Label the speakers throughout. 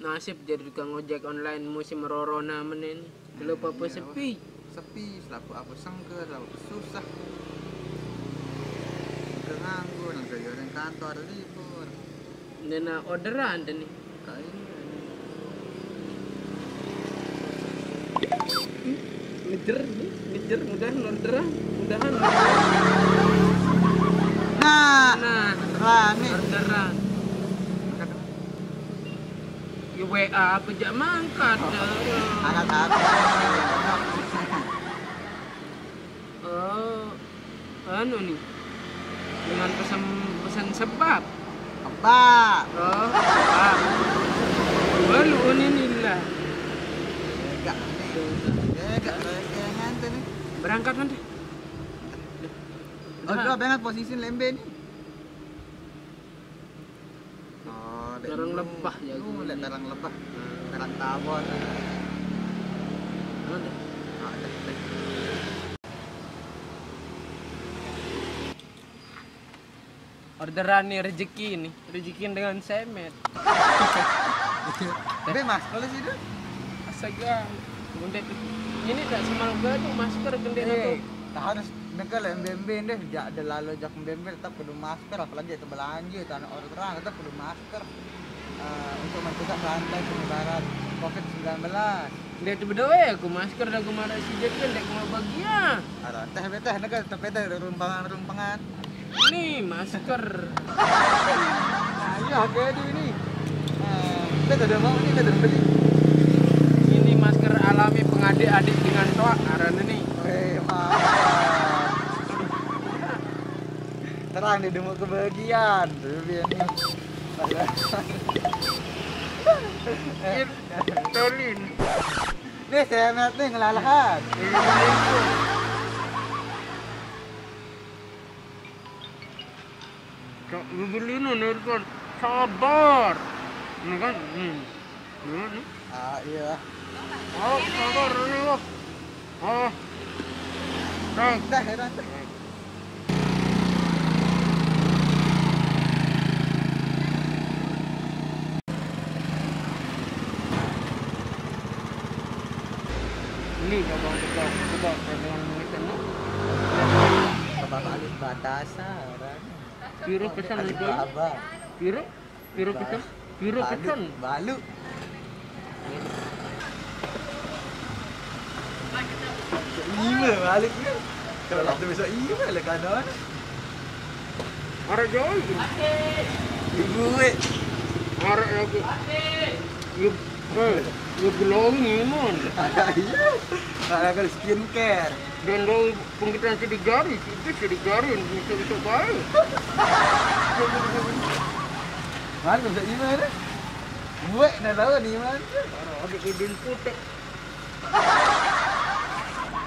Speaker 1: nasib jadi tukang ojek online musim corona menen. Belum apa sepi.
Speaker 2: Sepi, selaku apa sengke, selaku susah. Nganggur, nang yang kantor libur.
Speaker 1: Nena orderan nih. Ngejer mudahan. Nah,
Speaker 2: rame
Speaker 1: orderan. Di WA apa jak mangkat.
Speaker 2: angkat apa?
Speaker 1: Oh, anu nih. Dengan pesan sebab.
Speaker 2: Apa?
Speaker 1: Oh, sebab. Baru ini lah.
Speaker 2: Enggak nanti nih.
Speaker 1: Berangkat nanti.
Speaker 2: Udah banget posisi lembe nih. Oh,
Speaker 1: Terang lebah ya.
Speaker 2: Lihat terang lebah. Terang tawon.
Speaker 1: Orderan nih rezeki dengan semet.
Speaker 2: Tapi mas, kalau sih itu
Speaker 1: Astaga, gede. Ini tak semal gado masker gede tuh.
Speaker 2: tak harus negara lembe deh, ada lalu jak lembe tetap perlu masker, apalagi itu belanja, itu anak orang tetap perlu masker untuk mencegah rantai penyebaran COVID-19.
Speaker 1: Dia tuh berdua ya, aku masker dan aku marah si Jekin, dia mau bagian.
Speaker 2: Ada teh negara tapi teh rumpangan.
Speaker 1: Nih masker.
Speaker 2: Ayo kayak ini. Kita udah mau nih, kita udah beli.
Speaker 1: Ini masker alami pengadik-adik dengan toa arana nih.
Speaker 2: Mantap. Terang di demo kebahagiaan.
Speaker 1: Tolin.
Speaker 2: Nih saya lihat nih ngelalahan.
Speaker 1: Kak beli nonton sabar. Ini kan, Ini.
Speaker 2: Iya.
Speaker 1: Oh, sabar ini loh. Oh.
Speaker 2: Dah, heran.
Speaker 1: Ini coba dengan mengesan.
Speaker 2: Coba balik batasan.
Speaker 1: Biru pesan itu. Biru pesan.
Speaker 2: Balu. Iya balik ya. Kalau waktu besok iya balik kanan.
Speaker 1: Arek jauh.
Speaker 2: Ibu
Speaker 1: Arek lagi. You glowing mon.
Speaker 2: iya. Ada skincare.
Speaker 1: Dan lo pengkitan si digari, itu si digari bisa baik.
Speaker 2: Mana bisa iya mana? Gue nak tahu ni mana?
Speaker 1: Ada kudin putek.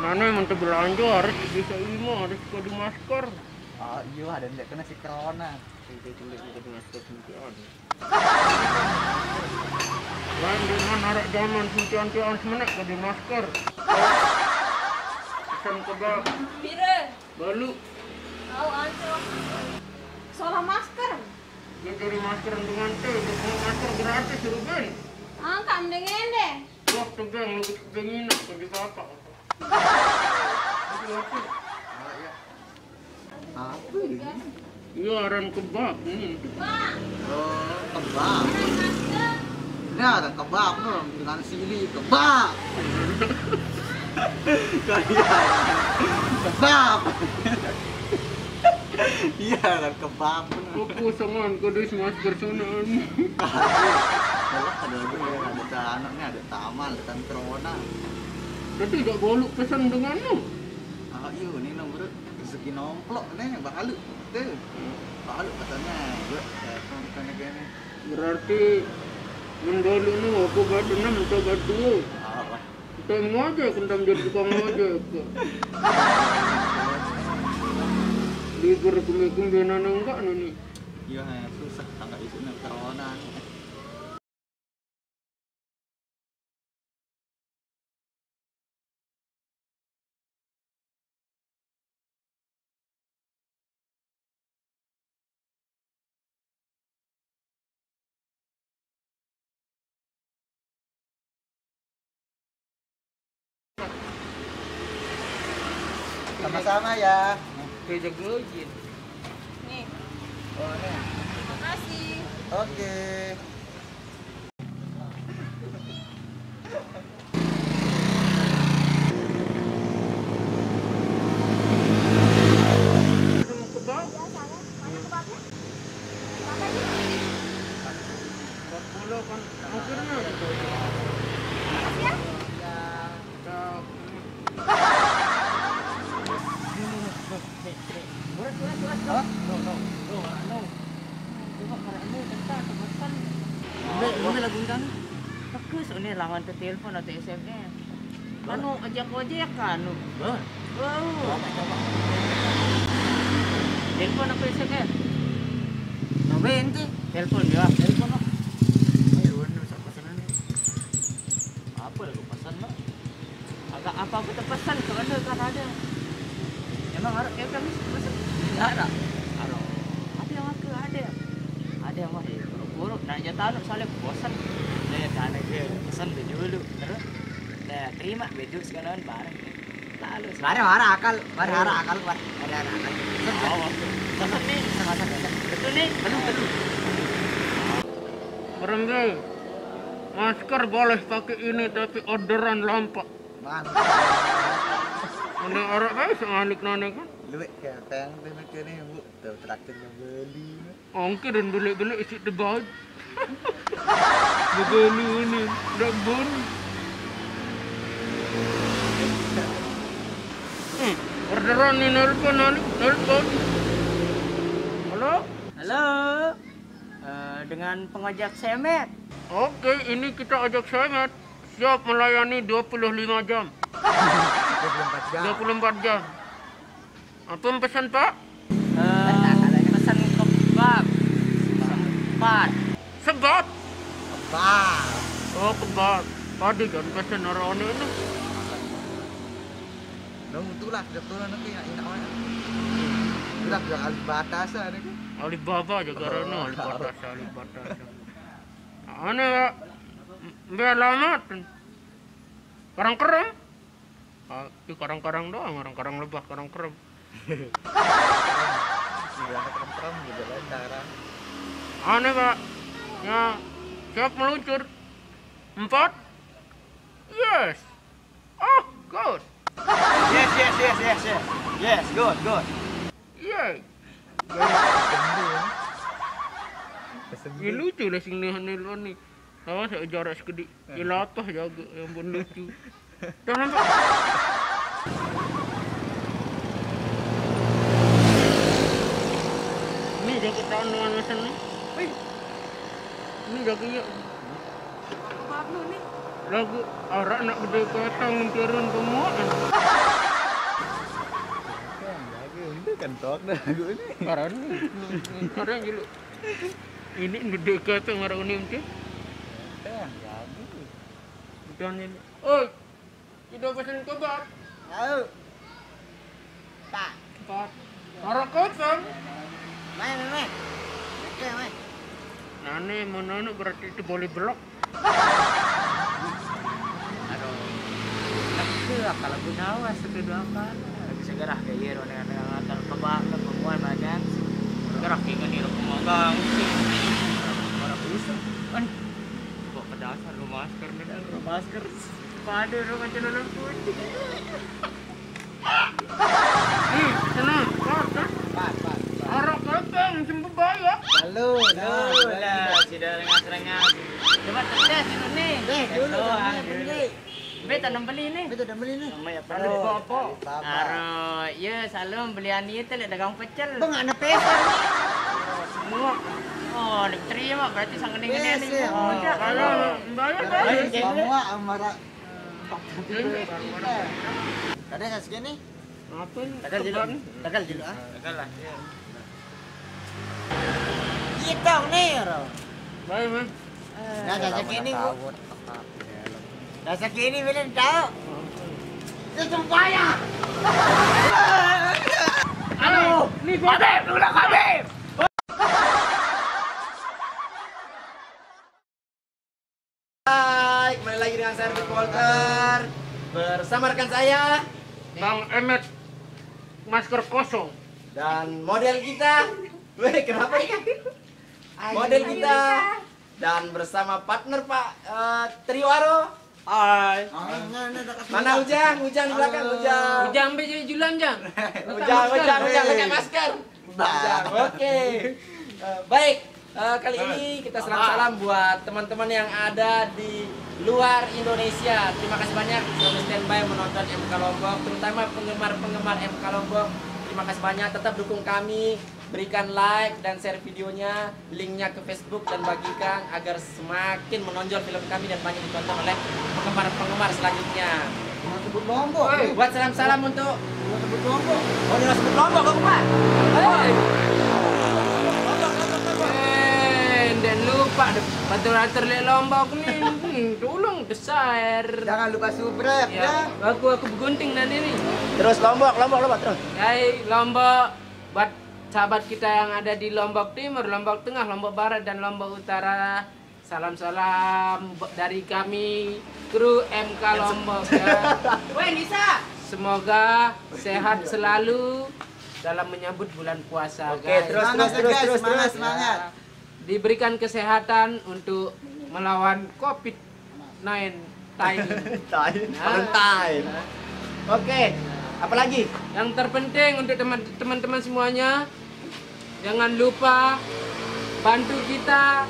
Speaker 1: Mana yang mau belanja harus bisa imo, harus kode masker.
Speaker 2: Oh iya ada tidak kena si corona.
Speaker 1: Itu tulis kode masker suntian. Lain dengan arek zaman suntian semenek kode masker. Pesan kebab.
Speaker 3: Pire?
Speaker 1: Balu.
Speaker 3: Tahu ancol. Soal masker.
Speaker 1: Dia cari masker dengan teh, masker gratis Ruben.
Speaker 3: Angkat mendingin deh.
Speaker 1: Wah, tegang, lu kepengin aku di bapak.
Speaker 2: Apa ini?
Speaker 1: Iya, aran kebab ini.
Speaker 3: Pak,
Speaker 2: Oh, kebab.
Speaker 3: ada masker.
Speaker 2: Ini ada kebab tuh dengan sili kebab. Kebab. Iya kan kebab.
Speaker 1: Aku sangan kudus masker sonan.
Speaker 2: Kalau ada anaknya ada taman ada corona.
Speaker 1: Tapi tidak boleh pesan denganmu.
Speaker 2: Iya ini nomor rezeki nomplok nih Bang Alu. Tuh. Bang Alu katanya gue katanya gini.
Speaker 1: Berarti mendoli ini aku batu 6 atau batu 2.
Speaker 2: Apa?
Speaker 1: Kita ngojek, kendam jadi tukang ngojek. Libur kumikun dia enggak nih.
Speaker 2: Iya susah tangga isunya corona. Sama-sama ya.
Speaker 1: Kerja gojin.
Speaker 3: Nih,
Speaker 2: Oh, ini.
Speaker 3: terima kasih.
Speaker 2: Oke.
Speaker 1: Mau kebab?
Speaker 3: Ya, saya. Mana kebabnya? Berapa ini?
Speaker 1: 40 kan. Akhirnya.
Speaker 3: Makasih ya.
Speaker 1: Cak.
Speaker 2: Hah?
Speaker 4: Ini lagu kan bagus ini lawan ke telepon atau SMS. Anu ajak ojek kan. Wow. Telepon apa SMS?
Speaker 2: Nobe ente.
Speaker 4: Telepon ya.
Speaker 2: Telepon lo.
Speaker 4: Ayo anu sak pesanan. Apa lagu pesan mah? Agak apa aku terpesan ke ada. Emang harus ya kami pesan.
Speaker 2: Enggak ada.
Speaker 4: Halo. Ada yang aku ada. Ada yang mah buruk nak jatah soalnya bosan. Lihat anak dia pesan dulu terus. Nah, terima baju sekarang bareng. Lalu
Speaker 2: Mari marah akal, mari marah akal buat. Mari marah akal.
Speaker 4: pesan nih sama-sama. Betul nih, betul.
Speaker 1: Barangkali masker boleh pakai ini tapi orderan lampak.
Speaker 2: Mantap.
Speaker 1: Ini orang kan sealik nane kan.
Speaker 2: Luwek kayak tayang teh mikir nih, Bu. Tuh traktir beli.
Speaker 1: Ongkir dan beli-beli isi debat. Begini ini, udah bun. Orderan ini nelpon. Halo?
Speaker 4: Halo. Dengan pengajak Semet.
Speaker 1: Oke, ini kita ajak sangat. Siap melayani 25 jam.
Speaker 2: 24 jam.
Speaker 1: 24 jam. Apa yang pesan, Pak?
Speaker 4: Pesan kebab. Sempat.
Speaker 1: Sebab.
Speaker 2: Bah.
Speaker 1: Oh, kebab. Tadi kan pesan orang ini.
Speaker 2: Dong itulah sudah turun nanti ya enak mana. Sudah batas ada kan.
Speaker 1: Alibaba juga Rano, Alibaba. Aneh ya, biar alamat. Karang-karang. Di karang-karang doang, karang-karang lebah, karang-karang.
Speaker 2: Bilang kerem-kerem gitu kan cara.
Speaker 1: Aneh Pak. Ya, siap meluncur. 4. Yes. Oh, good.
Speaker 2: Yes, good.
Speaker 1: Yay. Ya lucu lah sing nil ni. Sama saya jarak segede. Ilatah jaga yang pun lucu. Dah nampak. Ni dah kita anuan macam ni. Ni jaganya
Speaker 3: Kebab lu nih.
Speaker 1: lagu arak nak gede ketang turun kemuan.
Speaker 2: Lagi untuk kentok dah lagu ini.
Speaker 1: Karan ni. Karan je lu. Ini gede ketang orang ni mesti.
Speaker 2: Lagu.
Speaker 1: Bukan ni. Oi. Kita pesan kebab.
Speaker 2: Tahu. Tak.
Speaker 1: 4. Arak ketang.
Speaker 2: Main. Oke, main.
Speaker 1: Nane mana berarti itu boleh blok.
Speaker 4: Aduh. Tapi kalau gunawan sekedua kan. Segera kayak dengan akan kebab perempuan banyak. Gerak dengan ni rumah orang bisa kan kok ke dasar lu masker ni dah masker pada lu macam dalam putih
Speaker 1: Senang.
Speaker 2: Pas.
Speaker 1: Arak ketang sempat bayar.
Speaker 2: Lalu.
Speaker 4: lah sudah rengas coba tes ni
Speaker 2: Dulu.
Speaker 4: be tanam beli ni
Speaker 2: Betul dah beli ni.
Speaker 4: sama ya
Speaker 1: Ada apa?
Speaker 4: Aro, ya salam belian ni tu lek dagang pecel.
Speaker 2: Bang ada pesan ni.
Speaker 1: Semua.
Speaker 4: Oh, diterima berarti sang gede ni.
Speaker 2: Pesen.
Speaker 4: Oh, tak.
Speaker 1: Kalau bayar.
Speaker 2: Semua amarah. Ada yang segini?
Speaker 1: Apa?
Speaker 2: Takal dulu. Takal dulu ah.
Speaker 4: Takkan lah.
Speaker 2: Kita ni ro.
Speaker 1: Baik, man.
Speaker 2: Dah segini bu. Dah segini bila tahu. Sesumpaya.
Speaker 1: Aduh, ni Habib, ulang Habib.
Speaker 2: Hai, kembali lagi dengan saya Reporter. Bersama rekan saya
Speaker 1: Bang Emet. masker kosong.
Speaker 5: Dan model kita, weh kenapa ya? Model kita dan bersama partner Pak Trio Aro. Hai. Mana Ujang? Ujang di belakang, Ujang.
Speaker 1: Ujang be jadi julan jang.
Speaker 5: Ujang pakai masker. Ujang, oke. Baik, kali ini kita salam buat teman-teman yang ada di luar Indonesia. Terima kasih banyak sudah standby menonton MK Lombok, terutama penggemar-penggemar MK Lombok. Terima kasih banyak, tetap dukung kami, berikan like dan share videonya, linknya ke Facebook dan bagikan agar semakin menonjol film kami dan banyak ditonton oleh penggemar-penggemar selanjutnya.
Speaker 2: Jangan sebut Lombok.
Speaker 5: Buat salam-salam untuk
Speaker 2: Jangan sebut Lombok.
Speaker 5: oh dia sebut Lombok kok Pak.
Speaker 1: Dan lupa batur-batur le Lombok nih. Tolong besar.
Speaker 2: Jangan lupa subscribe ya.
Speaker 1: Aku bergunting nanti nih.
Speaker 5: Terus Lombok terus.
Speaker 1: Hai Lombok, buat sahabat kita yang ada di Lombok Timur, Lombok Tengah, Lombok Barat, dan Lombok Utara. Salam-salam dari kami, kru MK Lombok ya.
Speaker 5: Woi Nisa.
Speaker 1: Semoga sehat selalu dalam menyambut bulan puasa.
Speaker 5: Oke,
Speaker 1: guys.
Speaker 5: terus.
Speaker 2: Semangat.
Speaker 1: Diberikan kesehatan untuk melawan COVID-19.
Speaker 5: Valentine. Oke, apa lagi?
Speaker 1: Yang terpenting untuk teman-teman semuanya, jangan lupa bantu kita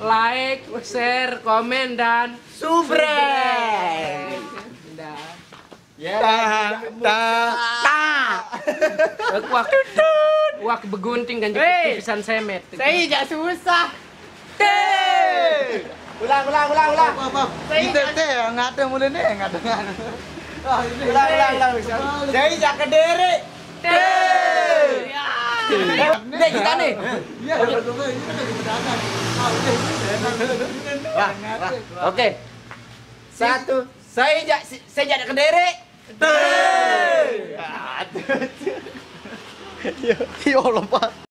Speaker 1: like, share, komen, dan
Speaker 5: Subscribe. Ya.
Speaker 1: Wak begunting dan juga pipisan semet.
Speaker 5: Saya tidak susah. Ulang.
Speaker 2: Kita nggak ada mulai nih, nggak ada.
Speaker 5: Ulang. Saya tidak kedere. Dek kita nih.
Speaker 2: Iya, betul ini kan lagi berdagang.
Speaker 5: Oke. Satu. Saya tidak kedere. Ya Allah Pak.